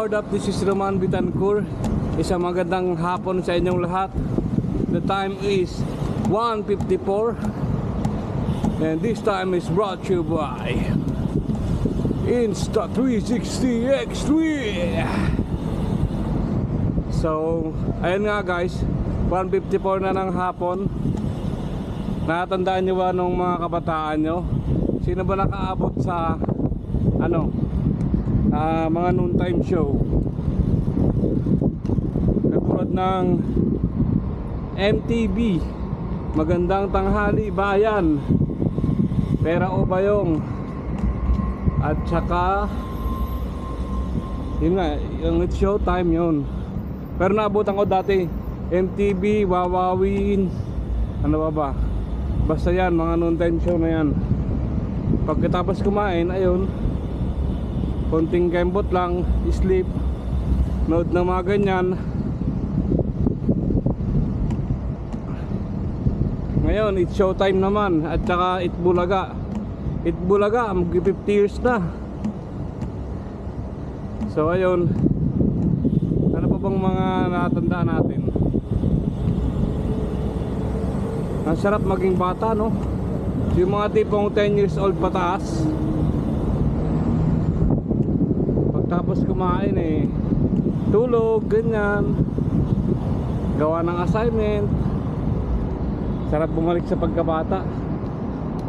What up? This is Roman Bitancur. Isang magandang hapon sa inyong lahat. The time is 1:54 and this time is brought to you by Insta360 X3. So, ayun nga guys, 1:54 na ng hapon. Natandaan nyo ba nung mga kabataan nyo? Sino ba nakaabot sa mga noontime show? Katulad ng MTV, Magandang Tanghali Bayan, Pera o Bayong, at saka yun nga, yung It's Showtime yun. Pero naabutan ko dati MTV, Wawawin, ano ba? Basta yan, mga noontime show na yan. Pagkatapos kumain, ayun, konting kembot lang, sleep, nood ng mga ganyan. Ngayon, It's Showtime naman, at saka Itbulaga. Itbulaga, mag-50 years na. So ayun, ano pa bang mga natandaan natin? Ang sarap maging bata, no? Yung mga tipong 10 years old pataas, pagtapos kumain tulog, ganyan, gawa ng assignment. Sarap bumalik sa pagkabata.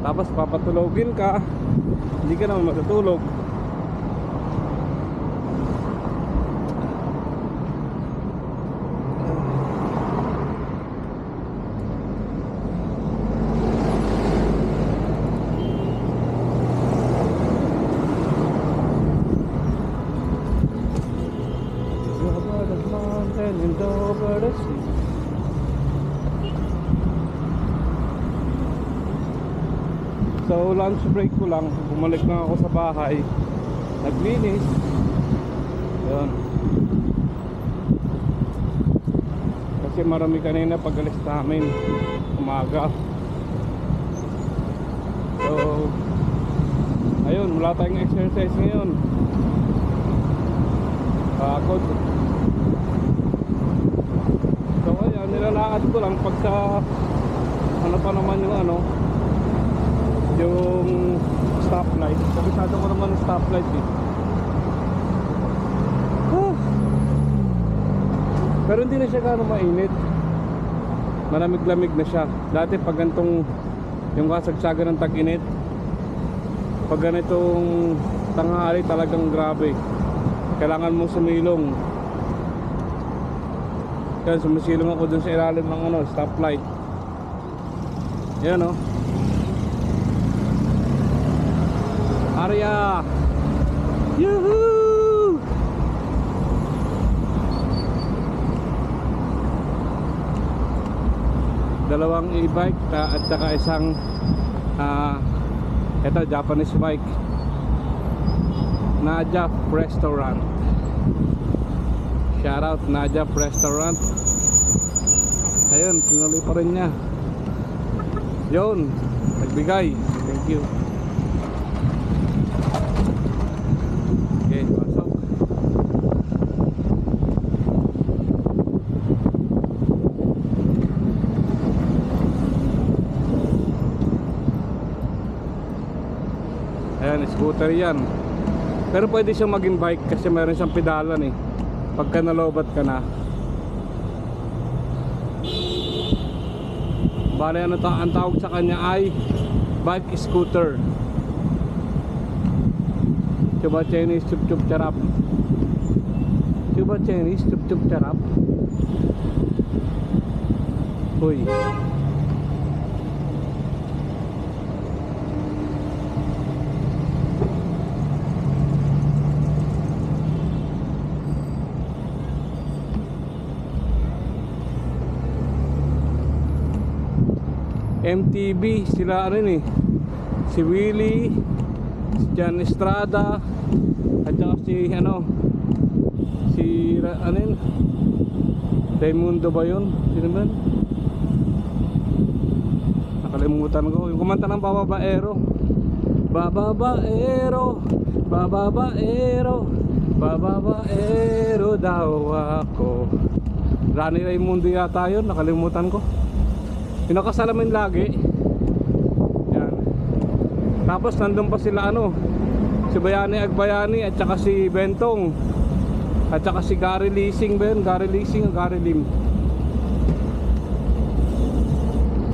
Tapos papatulogin ka, hindi ka naman matutulog. So lunch break ko lang, bumalik na ako sa bahay, naglinis. Yun. Kasi marami kanina pag alis namin umaga. So ayun, wala tayong exercise ngayon. Pagod. So ayan, nilalakad ko lang pag sa ano pa naman yung stoplight. Kabisado ko naman yung stoplight Pero hindi na siya gano'ng mainit. Malamig-lamig na siya. Dati pag gantong yung kasagsagan ng tag-init, pag ganitong tanghali talagang grabe. Kailangan mong sumilong. Kaya sumisilong ako dun sa ilalim ng stoplight. Yan Arya! Yuhuu! Dalawang e-bike at saka isang ito Japanese bike. Nadia Restaurant. Shout out Nadia Restaurant. Ayun, tinuloy pa rin niya. Yun, nagbigay. Thank you. Pasok. Ayan, scooter yan. Pero pwede siyang maging bike kasi meron siyang pedalan pagka nalobat ka na. Bale, ang tawag sa kanya ay bike scooter. Coba Chinese chup chup charap. Coba Chinese chup chup charap. Hoy. MTV sila si Willie, si Jan Estrada, at saka si Raimundo ba yun? Sino ba? Nakalimutan ko yung kumanta ng Bababaero. Bababaero, Bababaero, Bababaero daw ako. Rani Raimundo yata yun, nakalimutan ko. Yung nakasalamin lagi. Yan. Tapos nandun pa sila si Bayani Agbayani at saka si Bentong. At saka si Gary Leasing ba yun? Gary Leasing o Gary Lim?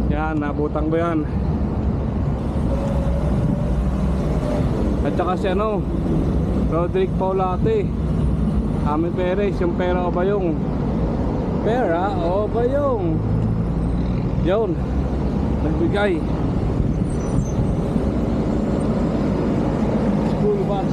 Yan, nabutang ba yan? At saka si Roderick Paulate, Ami Perez, yung Pera o Bayong. Pera o Bayong. Yun, nagbigay. School bus.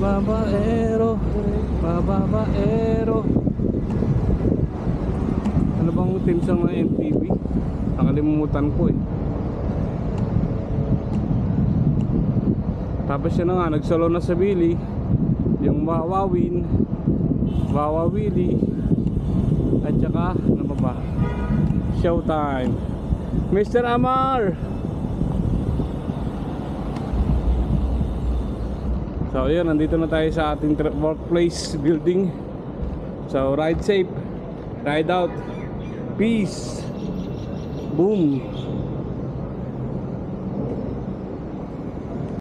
Babaero, babaero. Ano bang team sa mga MTV? Nakalimutan ko eh. Tapos yun na nga, nagsolo na sa Billy. Yung Wawawin, Wawawili, at saka ano pa ba? Showtime. Mr. Amar. So yun, nandito na tayo sa ating workplace building. So ride safe, ride out, peace, boom.